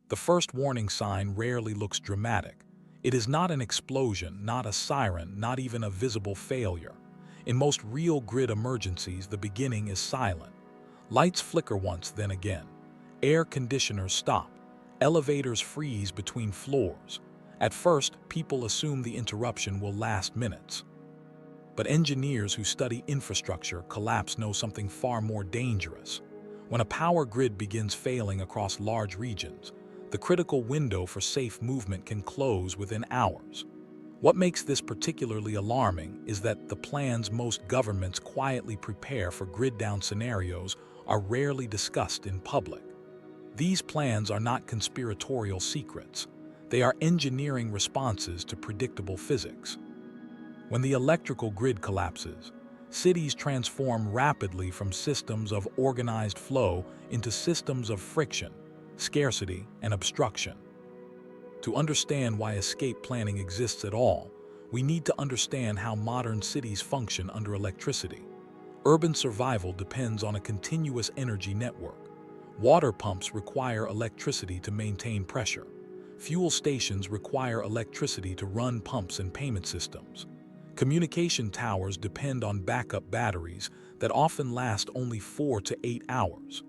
The first warning sign rarely looks dramatic. It is not an explosion, not a siren, not even a visible failure. In most real grid emergencies, the beginning is silent. Lights flicker once, then again. Air conditioners stop. Elevators freeze between floors. At first, people assume the interruption will last minutes. But engineers who study infrastructure collapse know something far more dangerous. When a power grid begins failing across large regions, the critical window for safe movement can close within hours. What makes this particularly alarming is that the plans most governments quietly prepare for grid-down scenarios are rarely discussed in public. These plans are not conspiratorial secrets. They are engineering responses to predictable physics. When the electrical grid collapses, cities transform rapidly from systems of organized flow into systems of friction, scarcity, and obstruction. To understand why escape planning exists at all, we need to understand how modern cities function under electricity. Urban survival depends on a continuous energy network. Water pumps require electricity to maintain pressure. Fuel stations require electricity to run pumps and payment systems. Communication towers depend on backup batteries that often last only 4 to 8 hours.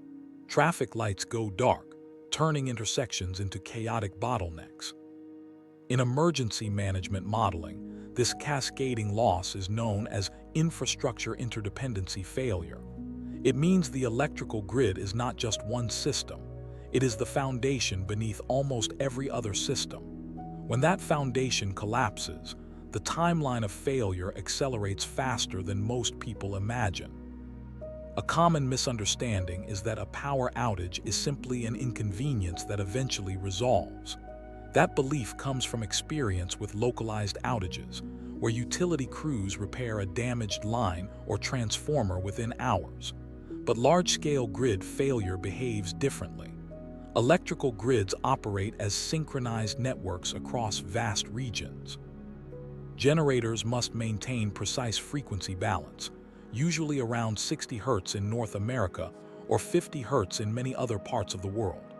Traffic lights go dark, turning intersections into chaotic bottlenecks. In emergency management modeling, this cascading loss is known as infrastructure interdependency failure. It means the electrical grid is not just one system. It is the foundation beneath almost every other system. When that foundation collapses, the timeline of failure accelerates faster than most people imagine. A common misunderstanding is that a power outage is simply an inconvenience that eventually resolves. That belief comes from experience with localized outages, where utility crews repair a damaged line or transformer within hours. But large-scale grid failure behaves differently. Electrical grids operate as synchronized networks across vast regions. Generators must maintain precise frequency balance, usually around 60 Hz in North America or 50 Hz in many other parts of the world.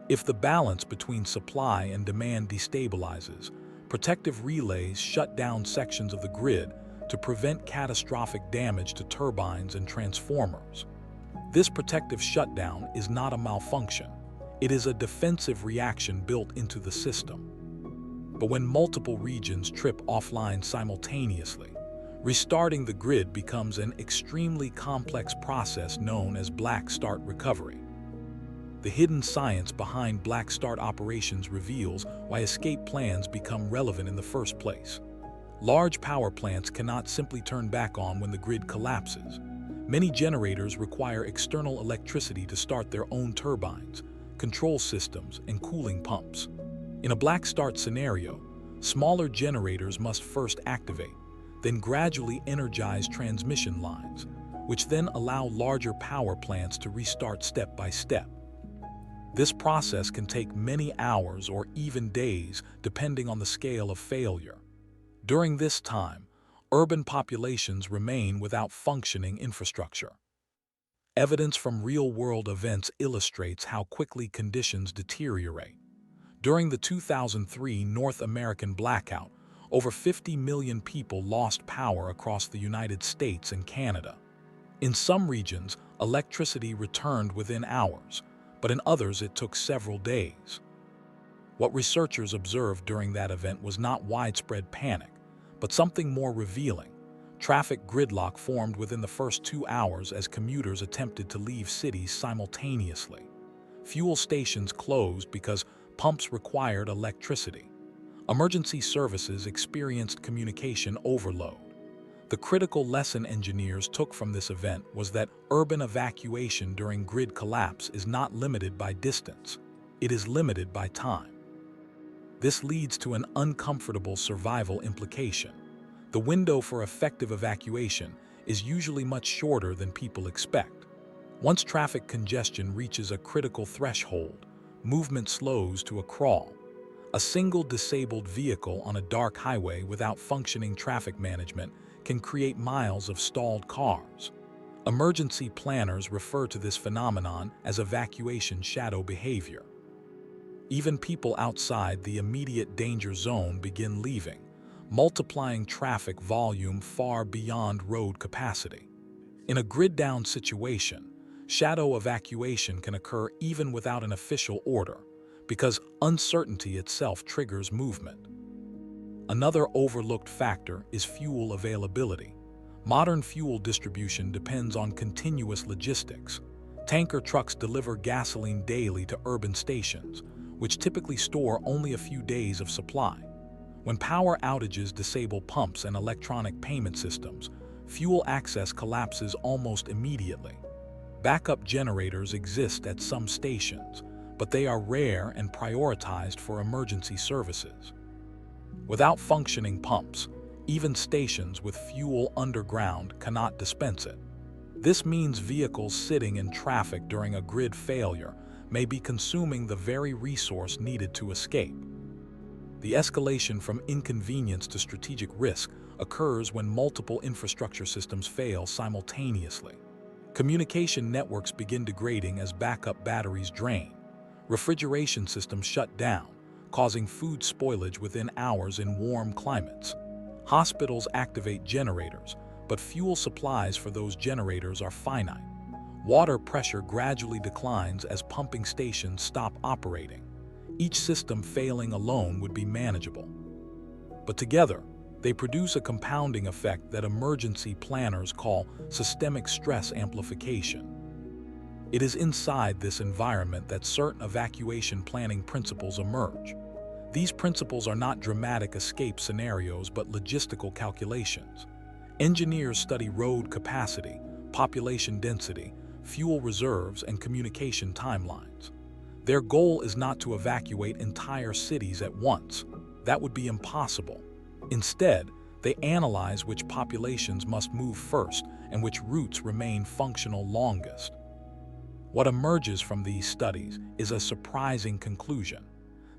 If the balance between supply and demand destabilizes, protective relays shut down sections of the grid to prevent catastrophic damage to turbines and transformers. This protective shutdown is not a malfunction. It is a defensive reaction built into the system. But when multiple regions trip offline simultaneously, restarting the grid becomes an extremely complex process known as black start recovery. The hidden science behind black start operations reveals why escape plans become relevant in the first place. Large power plants cannot simply turn back on when the grid collapses. Many generators require external electricity to start their own turbines, control systems, and cooling pumps. In a black start scenario, smaller generators must first activate, then gradually energize transmission lines, which then allow larger power plants to restart step by step. This process can take many hours or even days, depending on the scale of failure. During this time, urban populations remain without functioning infrastructure. Evidence from real-world events illustrates how quickly conditions deteriorate. During the 2003 North American blackout, over 50 million people lost power across the United States and Canada. In some regions, electricity returned within hours, but in others it took several days. What researchers observed during that event was not widespread panic, but something more revealing. Traffic gridlock formed within the first 2 hours as commuters attempted to leave cities simultaneously. Fuel stations closed because pumps required electricity. Emergency services experienced communication overload. The critical lesson engineers took from this event was that urban evacuation during grid collapse is not limited by distance. It is limited by time. This leads to an uncomfortable survival implication. The window for effective evacuation is usually much shorter than people expect. Once traffic congestion reaches a critical threshold, movement slows to a crawl. A single disabled vehicle on a dark highway without functioning traffic management can create miles of stalled cars. Emergency planners refer to this phenomenon as evacuation shadow behavior. Even people outside the immediate danger zone begin leaving, multiplying traffic volume far beyond road capacity. In a grid-down situation, shadow evacuation can occur even without an official order, because uncertainty itself triggers movement. Another overlooked factor is fuel availability. Modern fuel distribution depends on continuous logistics. Tanker trucks deliver gasoline daily to urban stations, which typically store only a few days of supply. When power outages disable pumps and electronic payment systems, fuel access collapses almost immediately. Backup generators exist at some stations, but they are rare and prioritized for emergency services. Without functioning pumps, even stations with fuel underground cannot dispense it. This means vehicles sitting in traffic during a grid failure may be consuming the very resource needed to escape. The escalation from inconvenience to strategic risk occurs when multiple infrastructure systems fail simultaneously. Communication networks begin degrading as backup batteries drain. Refrigeration systems shut down, causing food spoilage within hours in warm climates. Hospitals activate generators, but fuel supplies for those generators are finite. Water pressure gradually declines as pumping stations stop operating. Each system failing alone would be manageable. But together, they produce a compounding effect that emergency planners call systemic stress amplification. It is inside this environment that certain evacuation planning principles emerge. These principles are not dramatic escape scenarios but logistical calculations. Engineers study road capacity, population density, fuel reserves, and communication timelines. Their goal is not to evacuate entire cities at once. That would be impossible. Instead, they analyze which populations must move first and which routes remain functional longest. What emerges from these studies is a surprising conclusion.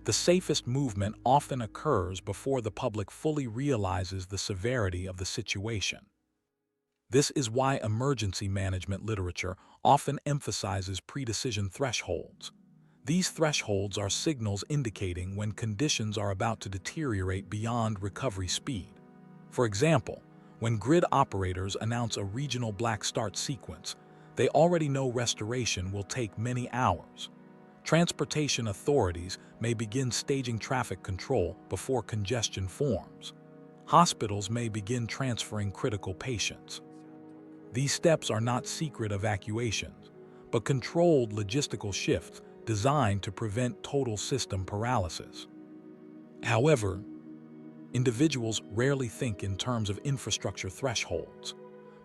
The safest movement often occurs before the public fully realizes the severity of the situation. This is why emergency management literature often emphasizes pre-decision thresholds. These thresholds are signals indicating when conditions are about to deteriorate beyond recovery speed. For example, when grid operators announce a regional black start sequence, they already know restoration will take many hours. Transportation authorities may begin staging traffic control before congestion forms. Hospitals may begin transferring critical patients. These steps are not secret evacuations, but controlled logistical shifts designed to prevent total system paralysis. However, individuals rarely think in terms of infrastructure thresholds.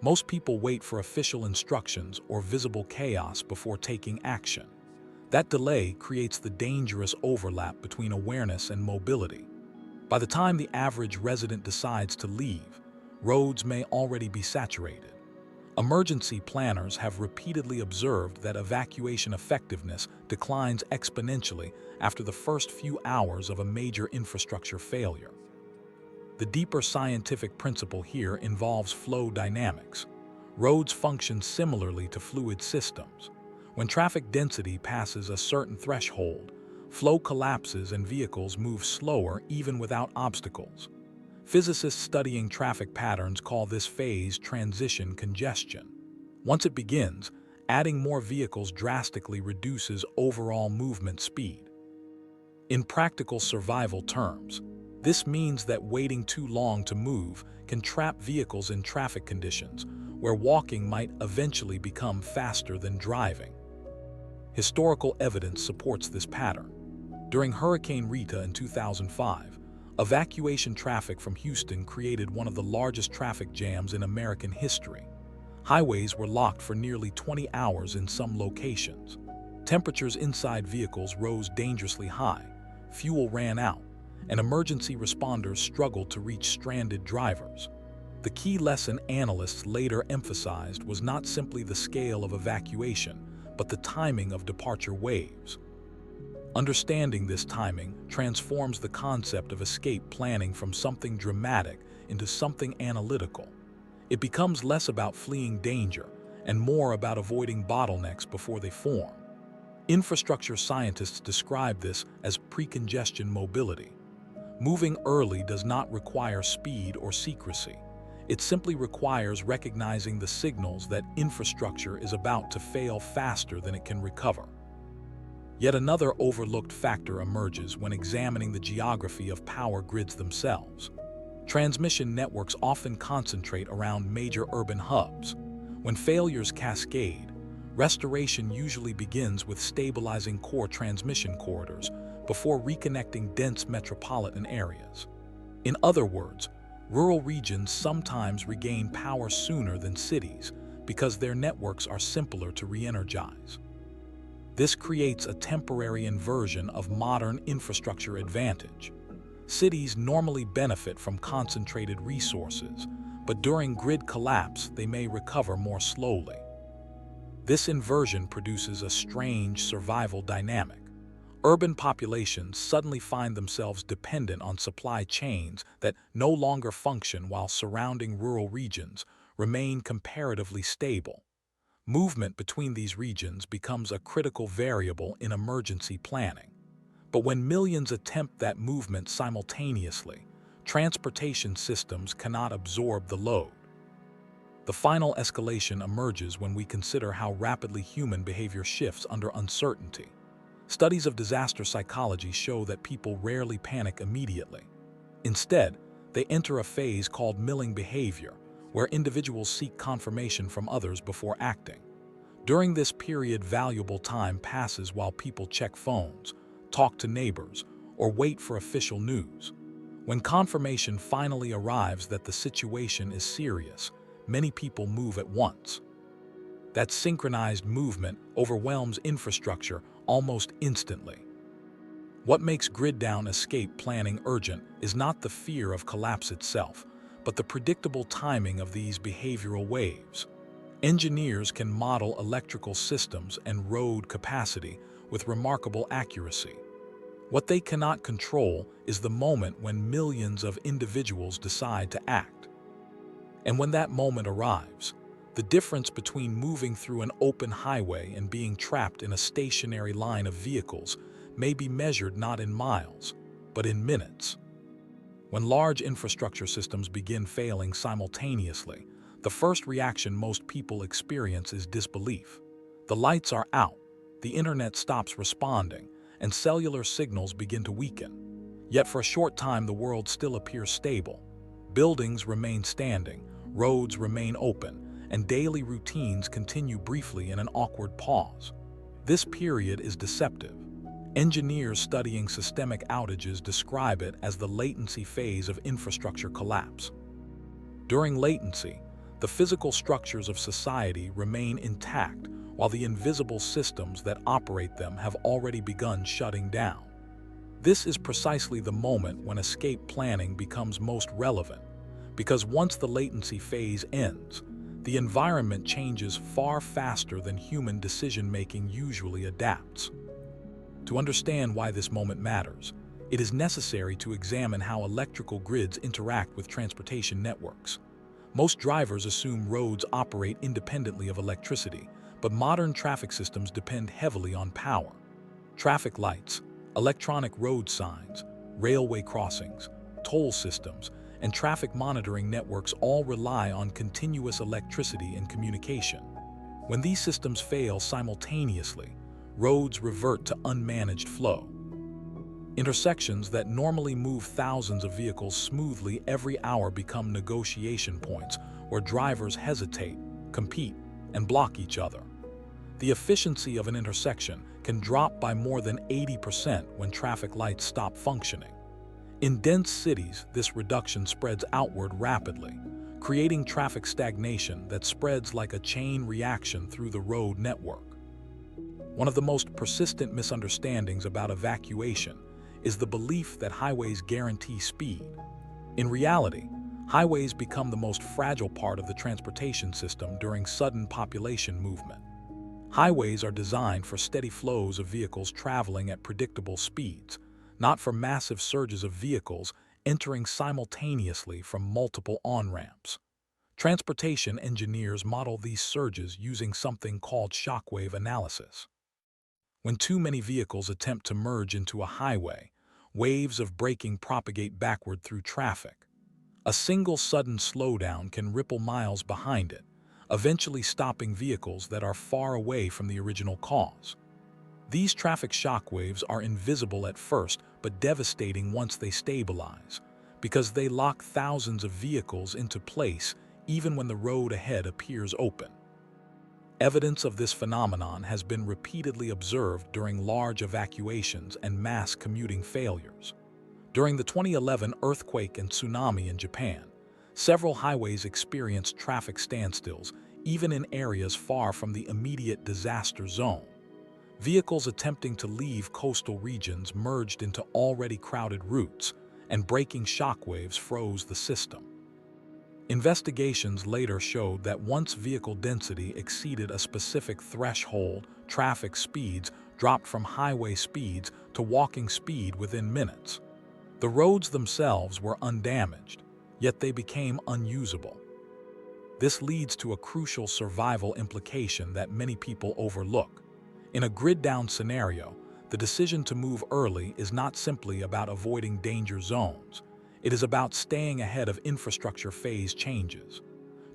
Most people wait for official instructions or visible chaos before taking action. That delay creates the dangerous overlap between awareness and mobility. By the time the average resident decides to leave, roads may already be saturated. Emergency planners have repeatedly observed that evacuation effectiveness declines exponentially after the first few hours of a major infrastructure failure. The deeper scientific principle here involves flow dynamics. Roads function similarly to fluid systems. When traffic density passes a certain threshold, flow collapses and vehicles move slower even without obstacles. Physicists studying traffic patterns call this phase transition congestion. Once it begins, adding more vehicles drastically reduces overall movement speed. In practical survival terms, this means that waiting too long to move can trap vehicles in traffic conditions where walking might eventually become faster than driving. Historical evidence supports this pattern. During Hurricane Rita in 2005, evacuation traffic from Houston created one of the largest traffic jams in American history. Highways were locked for nearly 20 hours in some locations. Temperatures inside vehicles rose dangerously high, fuel ran out, and emergency responders struggled to reach stranded drivers. The key lesson analysts later emphasized was not simply the scale of evacuation, but the timing of departure waves. Understanding this timing transforms the concept of escape planning from something dramatic into something analytical. It becomes less about fleeing danger and more about avoiding bottlenecks before they form. Infrastructure scientists describe this as precongestion mobility. Moving early does not require speed or secrecy. It simply requires recognizing the signals that infrastructure is about to fail faster than it can recover. Yet another overlooked factor emerges when examining the geography of power grids themselves. Transmission networks often concentrate around major urban hubs. When failures cascade, restoration usually begins with stabilizing core transmission corridors before reconnecting dense metropolitan areas. In other words, rural regions sometimes regain power sooner than cities because their networks are simpler to re-energize. This creates a temporary inversion of modern infrastructure advantage. Cities normally benefit from concentrated resources, but during grid collapse, they may recover more slowly. This inversion produces a strange survival dynamic. Urban populations suddenly find themselves dependent on supply chains that no longer function while surrounding rural regions remain comparatively stable. Movement between these regions becomes a critical variable in emergency planning. But when millions attempt that movement simultaneously, transportation systems cannot absorb the load. The final escalation emerges when we consider how rapidly human behavior shifts under uncertainty. Studies of disaster psychology show that people rarely panic immediately. Instead, they enter a phase called milling behavior, where individuals seek confirmation from others before acting. During this period, valuable time passes while people check phones, talk to neighbors, or wait for official news. When confirmation finally arrives that the situation is serious, many people move at once. That synchronized movement overwhelms infrastructure almost instantly. What makes grid-down escape planning urgent is not the fear of collapse itself, but the predictable timing of these behavioral waves. Engineers can model electrical systems and road capacity with remarkable accuracy. What they cannot control is the moment when millions of individuals decide to act. And when that moment arrives, the difference between moving through an open highway and being trapped in a stationary line of vehicles may be measured not in miles, but in minutes. When large infrastructure systems begin failing simultaneously, the first reaction most people experience is disbelief. The lights are out, the internet stops responding, and cellular signals begin to weaken. Yet for a short time the world still appears stable. Buildings remain standing, roads remain open, and daily routines continue briefly in an awkward pause. This period is deceptive. Engineers studying systemic outages describe it as the latency phase of infrastructure collapse. During latency, the physical structures of society remain intact, while the invisible systems that operate them have already begun shutting down. This is precisely the moment when escape planning becomes most relevant, because once the latency phase ends, the environment changes far faster than human decision-making usually adapts. To understand why this moment matters, it is necessary to examine how electrical grids interact with transportation networks. Most drivers assume roads operate independently of electricity, but modern traffic systems depend heavily on power. Traffic lights, electronic road signs, railway crossings, toll systems, and traffic monitoring networks all rely on continuous electricity and communication. When these systems fail simultaneously, roads revert to unmanaged flow. Intersections that normally move thousands of vehicles smoothly every hour become negotiation points where drivers hesitate, compete, and block each other. The efficiency of an intersection can drop by more than 80% when traffic lights stop functioning. In dense cities, this reduction spreads outward rapidly, creating traffic stagnation that spreads like a chain reaction through the road network. One of the most persistent misunderstandings about evacuation is the belief that highways guarantee speed. In reality, highways become the most fragile part of the transportation system during sudden population movement. Highways are designed for steady flows of vehicles traveling at predictable speeds, not for massive surges of vehicles entering simultaneously from multiple on-ramps. Transportation engineers model these surges using something called shockwave analysis. When too many vehicles attempt to merge into a highway, waves of braking propagate backward through traffic. A single sudden slowdown can ripple miles behind it, eventually stopping vehicles that are far away from the original cause. These traffic shockwaves are invisible at first but devastating once they stabilize, because they lock thousands of vehicles into place even when the road ahead appears open. Evidence of this phenomenon has been repeatedly observed during large evacuations and mass commuting failures. During the 2011 earthquake and tsunami in Japan, several highways experienced traffic standstills, even in areas far from the immediate disaster zone. Vehicles attempting to leave coastal regions merged into already crowded routes, and braking shockwaves froze the system. Investigations later showed that once vehicle density exceeded a specific threshold, traffic speeds dropped from highway speeds to walking speed within minutes. The roads themselves were undamaged, yet they became unusable. This leads to a crucial survival implication that many people overlook. In a grid-down scenario, the decision to move early is not simply about avoiding danger zones. It is about staying ahead of infrastructure phase changes.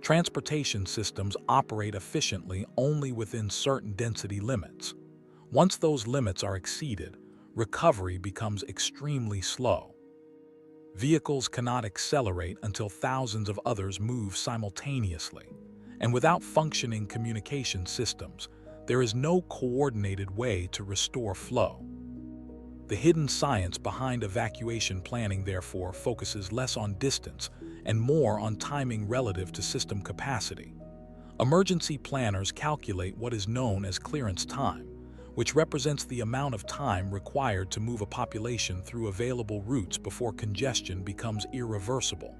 Transportation systems operate efficiently only within certain density limits. Once those limits are exceeded, recovery becomes extremely slow. Vehicles cannot accelerate until thousands of others move simultaneously, and without functioning communication systems, there is no coordinated way to restore flow. The hidden science behind evacuation planning, therefore, focuses less on distance and more on timing relative to system capacity. Emergency planners calculate what is known as clearance time, which represents the amount of time required to move a population through available routes before congestion becomes irreversible.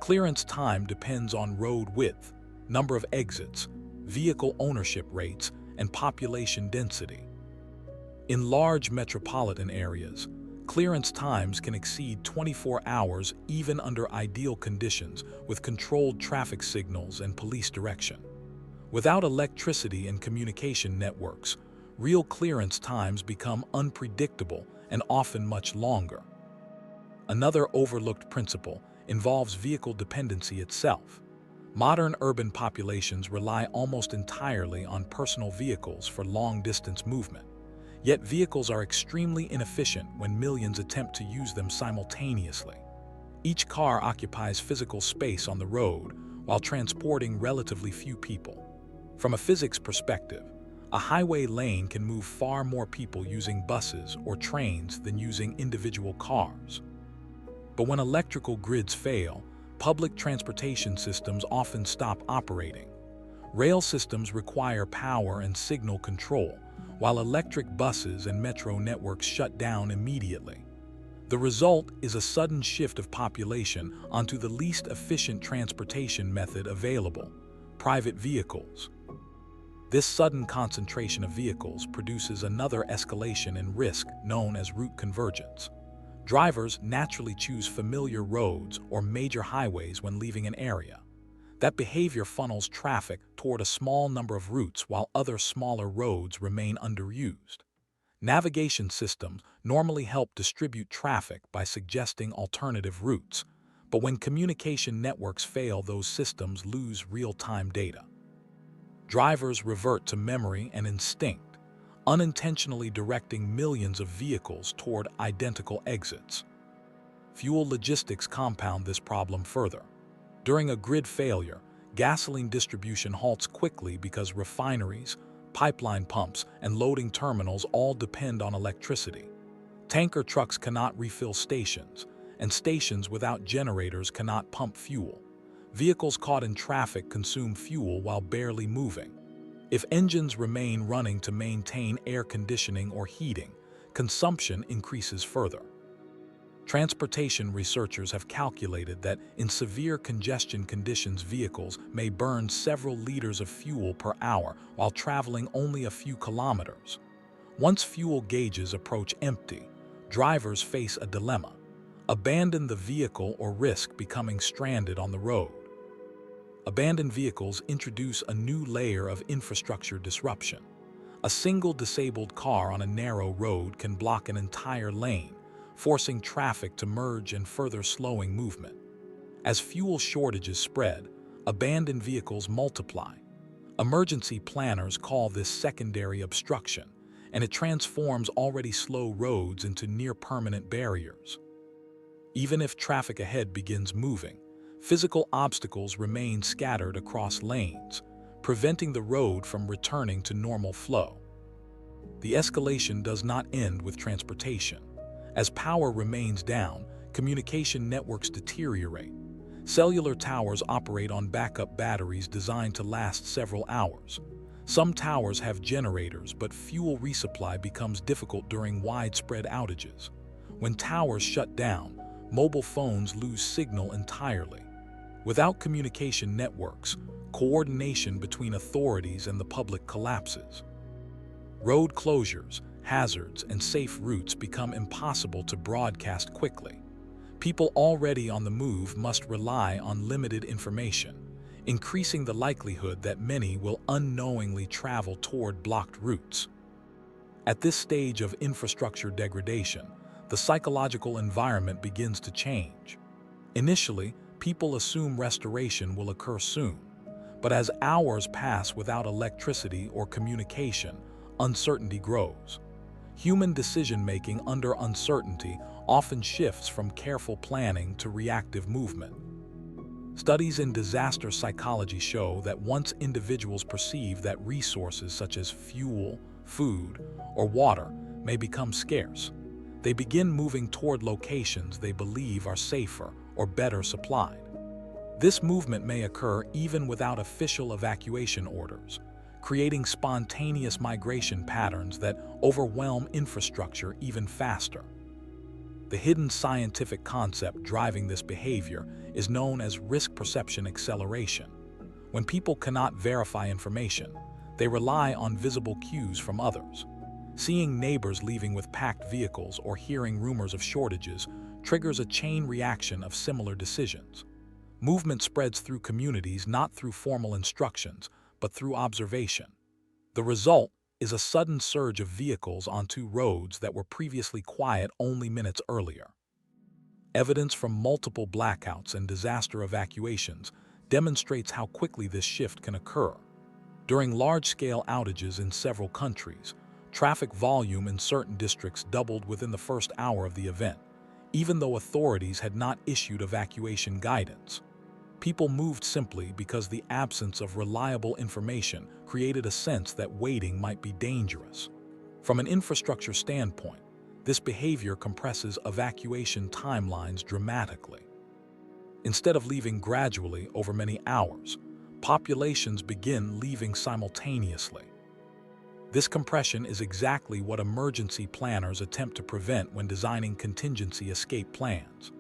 Clearance time depends on road width, number of exits, vehicle ownership rates, and population density. In large metropolitan areas, clearance times can exceed 24 hours even under ideal conditions with controlled traffic signals and police direction. Without electricity and communication networks, real clearance times become unpredictable and often much longer. Another overlooked principle involves vehicle dependency itself. Modern urban populations rely almost entirely on personal vehicles for long-distance movement. Yet vehicles are extremely inefficient when millions attempt to use them simultaneously. Each car occupies physical space on the road while transporting relatively few people. From a physics perspective, a highway lane can move far more people using buses or trains than using individual cars. But when electrical grids fail, public transportation systems often stop operating. Rail systems require power and signal control, while electric buses and metro networks shut down immediately. The result is a sudden shift of population onto the least efficient transportation method available: private vehicles. This sudden concentration of vehicles produces another escalation in risk known as route convergence. Drivers naturally choose familiar roads or major highways when leaving an area. That behavior funnels traffic toward a small number of routes while other smaller roads remain underused. Navigation systems normally help distribute traffic by suggesting alternative routes, but when communication networks fail, those systems lose real-time data. Drivers revert to memory and instinct, unintentionally directing millions of vehicles toward identical exits. Fuel logistics compound this problem further. During a grid failure, gasoline distribution halts quickly because refineries, pipeline pumps, and loading terminals all depend on electricity. Tanker trucks cannot refill stations, and stations without generators cannot pump fuel. Vehicles caught in traffic consume fuel while barely moving. If engines remain running to maintain air conditioning or heating, consumption increases further. Transportation researchers have calculated that in severe congestion conditions, vehicles may burn several liters of fuel per hour while traveling only a few kilometers. Once fuel gauges approach empty, drivers face a dilemma: abandon the vehicle or risk becoming stranded on the road. Abandoned vehicles introduce a new layer of infrastructure disruption. A single disabled car on a narrow road can block an entire lane, forcing traffic to merge and further slowing movement. As fuel shortages spread, abandoned vehicles multiply. Emergency planners call this secondary obstruction, and it transforms already slow roads into near-permanent barriers. Even if traffic ahead begins moving, physical obstacles remain scattered across lanes, preventing the road from returning to normal flow. The escalation does not end with transportation. As power remains down, communication networks deteriorate. Cellular towers operate on backup batteries designed to last several hours. Some towers have generators, but fuel resupply becomes difficult during widespread outages. When towers shut down, mobile phones lose signal entirely. Without communication networks, coordination between authorities and the public collapses. Road closures, hazards, and safe routes become impossible to broadcast quickly. People already on the move must rely on limited information, increasing the likelihood that many will unknowingly travel toward blocked routes. At this stage of infrastructure degradation, the psychological environment begins to change. Initially, people assume restoration will occur soon, but as hours pass without electricity or communication, uncertainty grows. Human decision-making under uncertainty often shifts from careful planning to reactive movement. Studies in disaster psychology show that once individuals perceive that resources such as fuel, food, or water may become scarce, they begin moving toward locations they believe are safer or better supplied. This movement may occur even without official evacuation orders, creating spontaneous migration patterns that overwhelm infrastructure even faster. The hidden scientific concept driving this behavior is known as risk perception acceleration. When people cannot verify information, they rely on visible cues from others. Seeing neighbors leaving with packed vehicles or hearing rumors of shortages triggers a chain reaction of similar decisions. Movement spreads through communities not through formal instructions, but through observation. The result is a sudden surge of vehicles onto roads that were previously quiet only minutes earlier. Evidence from multiple blackouts and disaster evacuations demonstrates how quickly this shift can occur. During large-scale outages in several countries, traffic volume in certain districts doubled within the first hour of the event, even though authorities had not issued evacuation guidance. People moved simply because the absence of reliable information created a sense that waiting might be dangerous. From an infrastructure standpoint, this behavior compresses evacuation timelines dramatically. Instead of leaving gradually over many hours, populations begin leaving simultaneously. This compression is exactly what emergency planners attempt to prevent when designing contingency escape plans.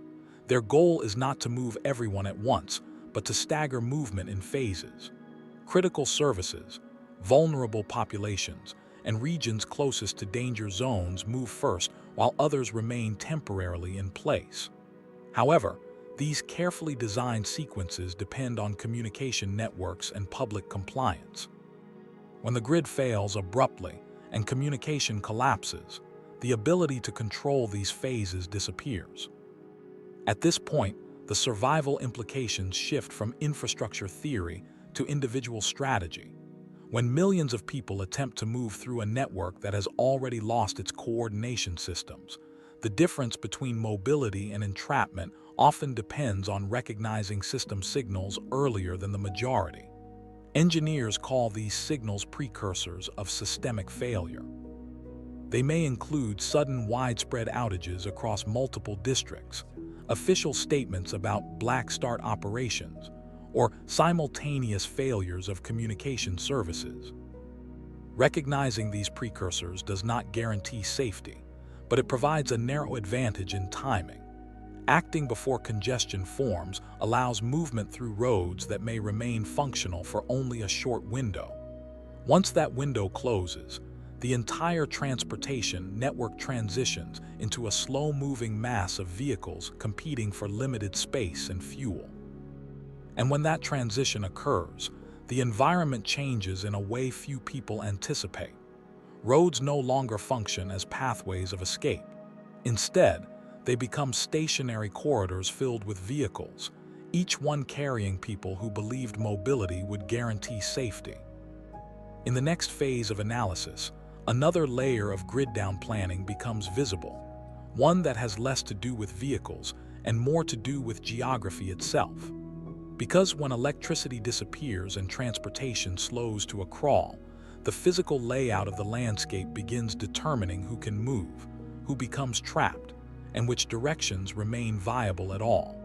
Their goal is not to move everyone at once, but to stagger movement in phases. Critical services, vulnerable populations, and regions closest to danger zones move first, while others remain temporarily in place. However, these carefully designed sequences depend on communication networks and public compliance. When the grid fails abruptly and communication collapses, the ability to control these phases disappears. At this point, the survival implications shift from infrastructure theory to individual strategy. When millions of people attempt to move through a network that has already lost its coordination systems, the difference between mobility and entrapment often depends on recognizing system signals earlier than the majority. Engineers call these signals precursors of systemic failure. They may include sudden widespread outages across multiple districts, official statements about black start operations, or simultaneous failures of communication services. Recognizing these precursors does not guarantee safety, but it provides a narrow advantage in timing. Acting before congestion forms allows movement through roads that may remain functional for only a short window. Once that window closes, the entire transportation network transitions into a slow-moving mass of vehicles competing for limited space and fuel. And when that transition occurs, the environment changes in a way few people anticipate. Roads no longer function as pathways of escape. Instead, they become stationary corridors filled with vehicles, each one carrying people who believed mobility would guarantee safety. In the next phase of analysis, another layer of grid-down planning becomes visible, one that has less to do with vehicles and more to do with geography itself. Because when electricity disappears and transportation slows to a crawl, the physical layout of the landscape begins determining who can move, who becomes trapped, and which directions remain viable at all.